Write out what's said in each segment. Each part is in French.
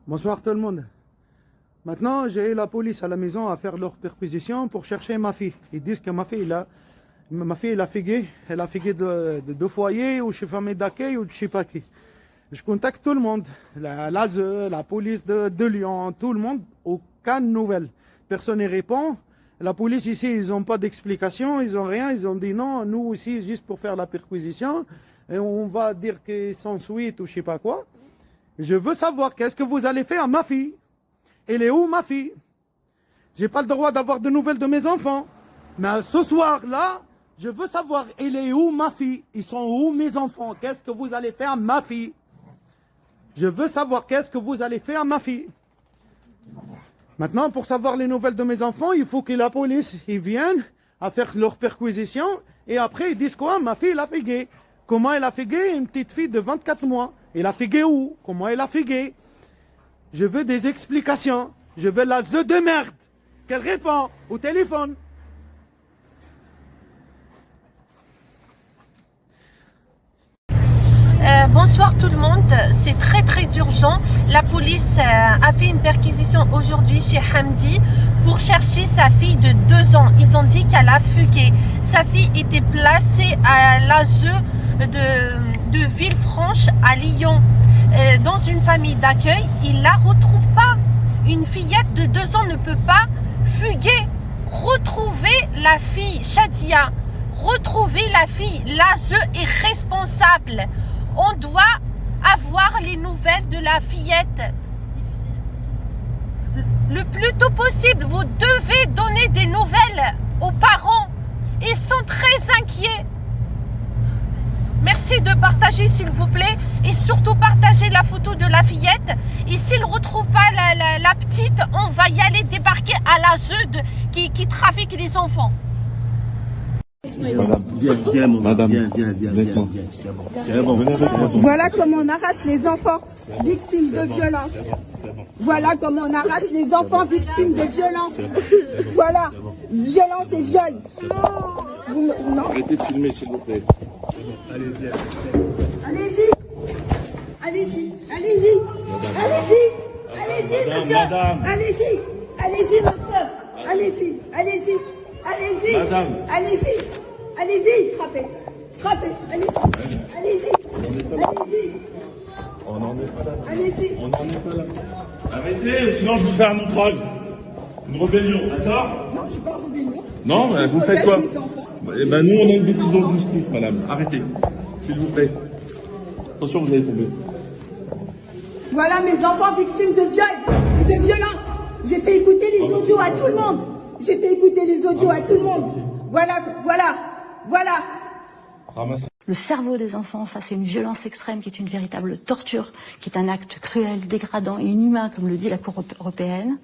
Bonsoir tout le monde. Maintenant, j'ai la police à la maison à faire leur perquisition pour chercher ma fille. Ils disent que ma fille, elle a fugué de deux foyers ou chez famille d'accueil ou de je sais pas qui. Je contacte tout le monde, l'ASE, la police de Lyon, tout le monde, aucune nouvelle. Personne ne répond. La police ici, ils n'ont pas d'explication, ils n'ont rien. Ils ont dit non, nous aussi, juste pour faire la perquisition. Et on va dire qu'ils sont suite ou je sais pas quoi. Je veux savoir qu'est-ce que vous allez faire à ma fille. Elle est où ma fille? J'ai pas le droit d'avoir de nouvelles de mes enfants. Mais ce soir-là, je veux savoir, elle est où ma fille? Ils sont où mes enfants? Qu'est-ce que vous allez faire à ma fille? Je veux savoir qu'est-ce que vous allez faire à ma fille. Maintenant, pour savoir les nouvelles de mes enfants, il faut que la police ils viennent à faire leur perquisition. Et après, ils disent quoi? Ma fille, elle a fugué. Comment elle a fugué? Une petite fille de 24 mois. Elle a fugué où? Comment elle a fugué? Je veux des explications. Je veux la ZE de merde. Qu'elle répond au téléphone. Bonsoir tout le monde, c'est très urgent. La police a fait une perquisition aujourd'hui chez Hamdi pour chercher sa fille de 2 ans. Ils ont dit qu'elle a fugué. Sa fille était placée à l'ASE de Villefranche à Lyon dans une famille d'accueil. Ils ne la retrouvent pas. Une fillette de 2 ans ne peut pas fuguer. Retrouvez la fille, Shadia. Retrouvez la fille. L'ASE est responsable. On doit avoir les nouvelles de la fillette le plus tôt possible. Vous devez donner des nouvelles aux parents. Ils sont très inquiets. Merci de partager s'il vous plaît. Et surtout partager la photo de la fillette. Et s'ils ne retrouvent pas la petite, on va y aller débarquer à la ZED qui trafique les enfants. Madame, viens, madame, viens. C'est bon. Voilà comment on arrache les enfants victimes de violence. Voilà comment on arrache les enfants victimes de violence. Voilà, violence et viol. Non. Arrêtez de filmer, s'il vous plaît. Allez, viens. Allez-y, monsieur. Allez-y, monsieur. Allez-y. Madame. Allez-y, trappez, allez-y. On n'en est pas là. Allez-y. On n'en est pas là. Arrêtez, sinon je vous fais un outrage. Une rébellion, d'accord? Non, je suis pas en rébellion. Non, mais vous faites quoi? Eh ben nous, on a une décision de justice, madame. Arrêtez, s'il vous plaît. Attention, vous allez tomber. Voilà mes enfants victimes de viol et de violence. J'ai fait écouter les audios à tout le monde. Voilà. Ramassez. Le cerveau des enfants face à une violence extrême qui est une véritable torture, qui est un acte cruel, dégradant et inhumain, comme le dit la Cour européenne,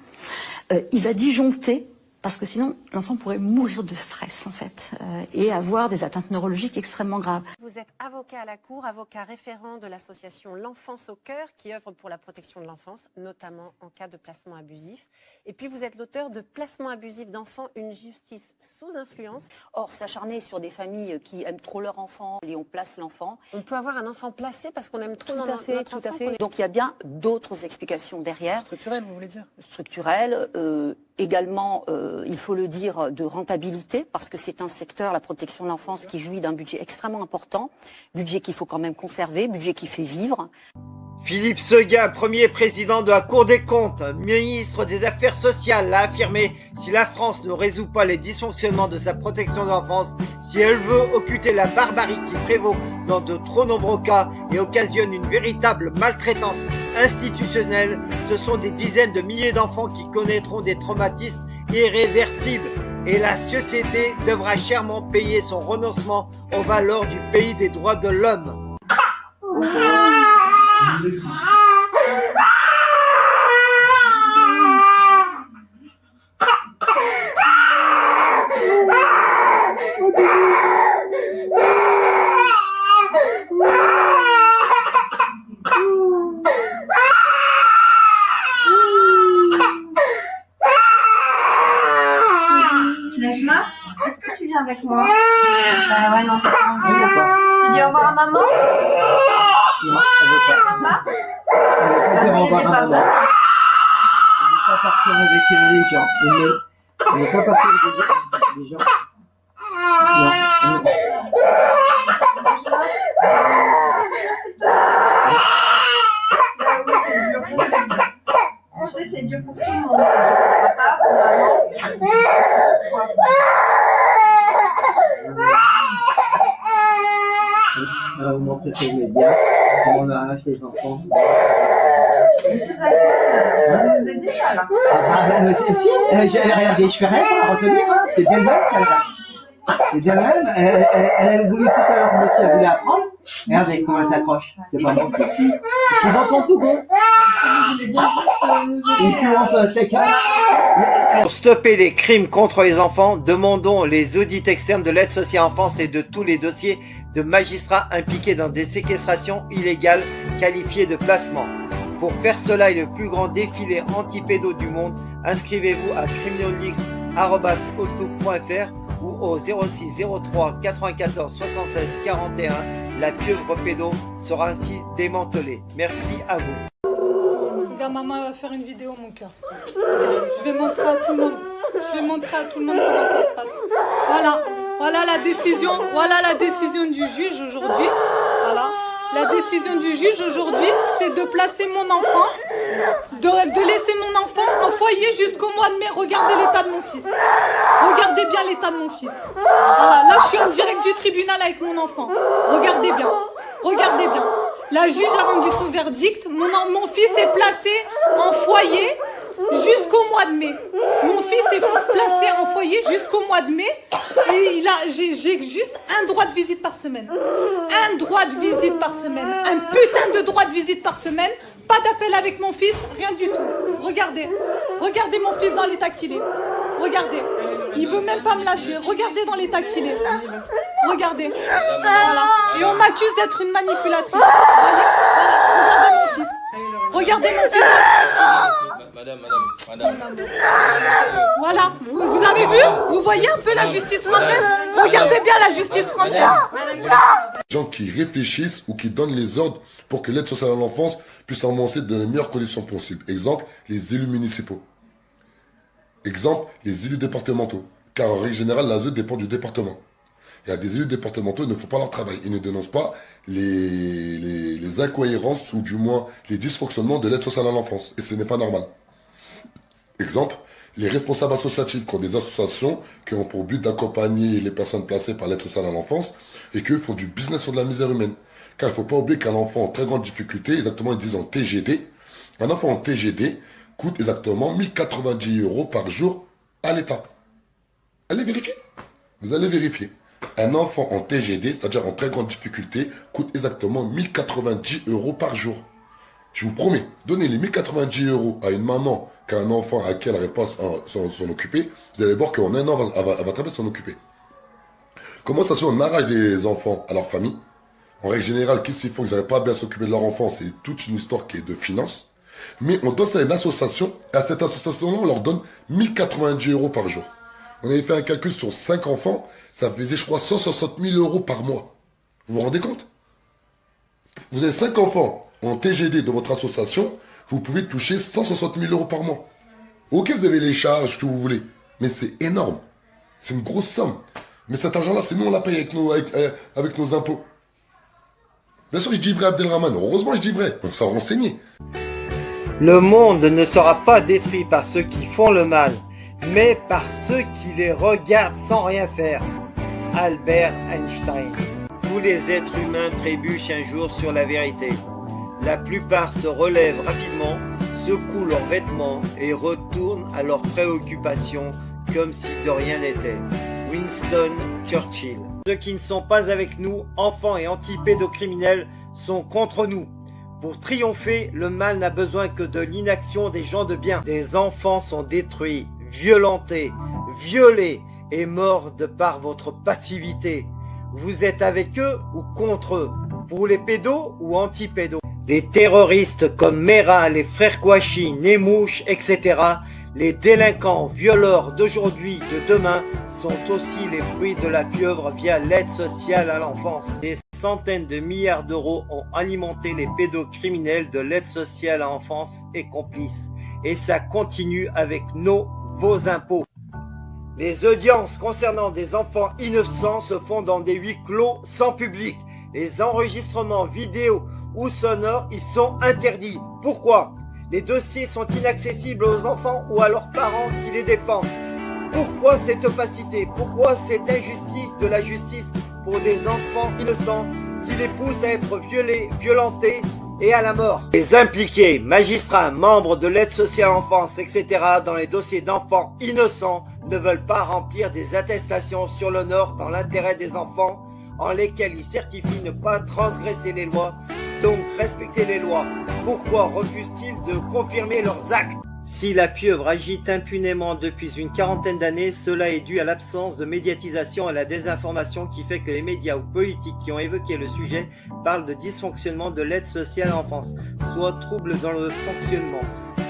il va disjoncter, parce que sinon l'enfant pourrait mourir de stress en fait, et avoir des atteintes neurologiques extrêmement graves. Vous êtes avocat à la Cour, avocat référent de l'association L'Enfance au cœur, qui œuvre pour la protection de l'enfance, notamment en cas de placement abusif. Et puis vous êtes l'auteur de Placement abusif d'enfants, une justice sous influence. Or, s'acharner sur des familles qui aiment trop leur enfant et on place l'enfant. On peut avoir un enfant placé parce qu'on aime trop Tout notre à fait. enfant. Donc il y a bien d'autres explications derrière. Structurel, vous voulez dire? Structurelles, également, il faut le dire, de rentabilité, parce que c'est un secteur, la protection de l'enfance, qui jouit d'un budget extrêmement important, budget qu'il faut quand même conserver, budget qui fait vivre. Philippe Seguin, premier président de la Cour des comptes, ministre des Affaires sociales, a affirmé: si la France ne résout pas les dysfonctionnements de sa protection de l'enfance, si elle veut occulter la barbarie qui prévaut dans de trop nombreux cas et occasionne une véritable maltraitance institutionnelle, ce sont des dizaines de milliers d'enfants qui connaîtront des traumatismes irréversibles. Et la société devra chèrement payer son renoncement aux valeurs du pays des droits de l'homme. Najma, est-ce que tu viens avec moi? Bah ouais, non, t'as pas envie. Tu dis au revoir à maman? Non, elle veut pas. Papa? Bah, elle est pas bonne. partir avec les gens. On ne peut pas partir avec des gens. C'est dur pour tout le monde. Papa, Alors, vous montrez sur les médias comment on arrache les enfants. Monsieur Zaki, vous aidez pas là. Regardez, je fais rien pour la retenir, hein. C'est bien elle qu'elle arrache. C'est bien elle a voulu tout à l'heure, monsieur a voulu apprendre. Regardez comment elle s'accroche. C'est pas bon. C'est bon pour tout bon. Pour stopper les crimes contre les enfants, demandons les audits externes de l'aide sociale à l'enfance et de tous les dossiers de magistrats impliqués dans des séquestrations illégales qualifiées de placement. Pour faire cela et le plus grand défilé anti-pédo du monde, inscrivez-vous à criminalix@outlook.fr ou au 06 03 94 76 41. La pieuvre pédo sera ainsi démantelée. Merci à vous. Regarde, maman va faire une vidéo, mon cœur. Je vais montrer à tout le monde. Je vais montrer à tout le monde comment ça se passe. Voilà la décision. Voilà la décision du juge aujourd'hui. Voilà. La décision du juge aujourd'hui, c'est de placer mon enfant, de laisser mon enfant en foyer jusqu'au mois de mai. Regardez l'état de mon fils. Regardez bien l'état de mon fils. Voilà, là je suis en direct du tribunal avec mon enfant. Regardez bien. Regardez bien. La juge a rendu son verdict. Mon fils est placé en foyer jusqu'au mois de mai. Mon fils est placé en foyer jusqu'au mois de mai. Et j'ai juste un droit de visite par semaine. Un droit de visite par semaine. Un putain de droit de visite par semaine. Pas d'appel avec mon fils, rien du tout. Regardez. Regardez mon fils dans l'état qu'il est. Regardez. Il veut même pas me lâcher. Regardez dans l'état qu'il est. Regardez. Voilà. Et on m'accuse d'être une manipulatrice. Voilà. Regardez mon fils. Regardez mon fils. Madame. Voilà. Vous avez vu? Vous voyez un peu la justice française? Regardez bien la justice française. Gens qui réfléchissent ou qui donnent les ordres pour que l'aide sociale à l'enfance puisse avancer dans les meilleures conditions possibles. Exemple, les élus municipaux. Exemple, les élus départementaux. Car en règle générale, l'ASE dépend du département. Il y a des élus départementaux, ils ne font pas leur travail. Ils ne dénoncent pas les incohérences ou du moins les dysfonctionnements de l'aide sociale à l'enfance. Et ce n'est pas normal. Exemple, les responsables associatifs qui ont des associations qui ont pour but d'accompagner les personnes placées par l'aide sociale à l'enfance et qui font du business sur de la misère humaine. Car il ne faut pas oublier qu'un enfant en très grande difficulté, exactement ils disent en TGD, un enfant en TGD coûte exactement 1090 € par jour à l'État. Allez vérifier. Vous allez vérifier. Un enfant en TGD, c'est-à-dire en très grande difficulté, coûte exactement 1090 € par jour. Je vous promets, donnez les 1090 € à une maman qui a un enfant à qui elle n'arrive pas à s'en occuper, vous allez voir qu'en un an, elle va très bien s'en occuper. Comment ça se fait, on arrache des enfants à leur famille? En règle générale, qu'est-ce qu'ils font? Ils n'arrivent pas à bien s'occuper de leur enfant, c'est toute une histoire qui est de finance. Mais on donne ça à une association, et à cette association-là, on leur donne 1090 € par jour. On avait fait un calcul sur 5 enfants, ça faisait, je crois, 160 000 € par mois. Vous vous rendez compte? Vous avez 5 enfants en TGD de votre association, vous pouvez toucher 160 000 € par mois. Ok, vous avez les charges que vous voulez, mais c'est énorme. C'est une grosse somme. Mais cet argent-là, c'est nous, on la paye avec nos impôts. Bien sûr, je dis vrai, Abdelrahman. Heureusement, je dis vrai. On s'en renseigner. Le monde ne sera pas détruit par ceux qui font le mal, mais par ceux qui les regardent sans rien faire. Albert Einstein. Tous les êtres humains trébuchent un jour sur la vérité. La plupart se relèvent rapidement, secouent leurs vêtements et retournent à leurs préoccupations comme si de rien n'était. Winston Churchill. Ceux qui ne sont pas avec nous, enfants et anti-pédocriminels, sont contre nous. Pour triompher, le mal n'a besoin que de l'inaction des gens de bien. Des enfants sont détruits, violentés, violés et morts de par votre passivité. Vous êtes avec eux ou contre eux? Pour les pédos ou anti-pédos? Les terroristes comme Mera, les frères Kouachi, Nemouche, etc., les délinquants violeurs d'aujourd'hui, de demain, sont aussi les fruits de la pieuvre via l'aide sociale à l'enfance. Des centaines de milliards d'euros ont alimenté les pédocriminels de l'aide sociale à l'enfance et complices. et ça continue avec vos impôts. Les audiences concernant des enfants innocents se font dans des huis clos sans public. Les enregistrements vidéo ou sonores y sont interdits. Pourquoi? Les dossiers sont inaccessibles aux enfants ou à leurs parents qui les défendent. Pourquoi cette opacité? Pourquoi cette injustice de la justice pour des enfants innocents qui les pousse à être violés, violentés et à la mort? Les impliqués, magistrats, membres de l'aide sociale à l'enfance, etc. dans les dossiers d'enfants innocents ne veulent pas remplir des attestations sur l'honneur dans l'intérêt des enfants en lesquels ils certifient ne pas transgresser les lois, donc respecter les lois. Pourquoi refusent-ils de confirmer leurs actes? Si la pieuvre agite impunément depuis une quarantaine d'années, cela est dû à l'absence de médiatisation et à la désinformation qui fait que les médias ou politiques qui ont évoqué le sujet parlent de dysfonctionnement de l'aide sociale à l'enfance, soit trouble dans le fonctionnement,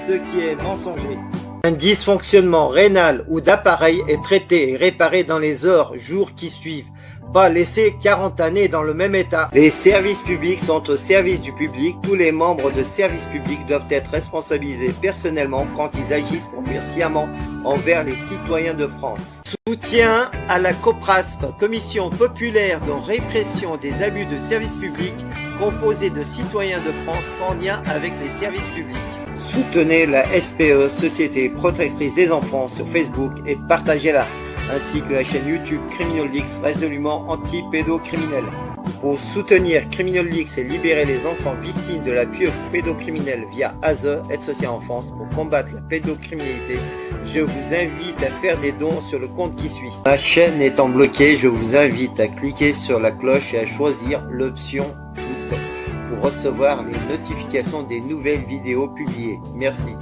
ce qui est mensonger. Un dysfonctionnement rénal ou d'appareil est traité et réparé dans les heures, jours qui suivent. Pas laisser 40 années dans le même état. Les services publics sont au service du public. Tous les membres de services publics doivent être responsabilisés personnellement quand ils agissent pour faire sciemment envers les citoyens de France. Soutien à la COPRASP, Commission populaire de répression des abus de services publics, composée de citoyens de France sans lien avec les services publics. Soutenez la SPE, Société Protectrice des Enfants, sur Facebook et partagez-la, ainsi que la chaîne YouTube Criminal-Lix, résolument anti-pédocriminel. Pour soutenir Criminal-Lix et libérer les enfants victimes de la pieuvre pédocriminelle via ASE, Aide sociale en France, pour combattre la pédocriminalité, je vous invite à faire des dons sur le compte qui suit. Ma chaîne étant bloquée, je vous invite à cliquer sur la cloche et à choisir l'option toutes pour recevoir les notifications des nouvelles vidéos publiées. Merci.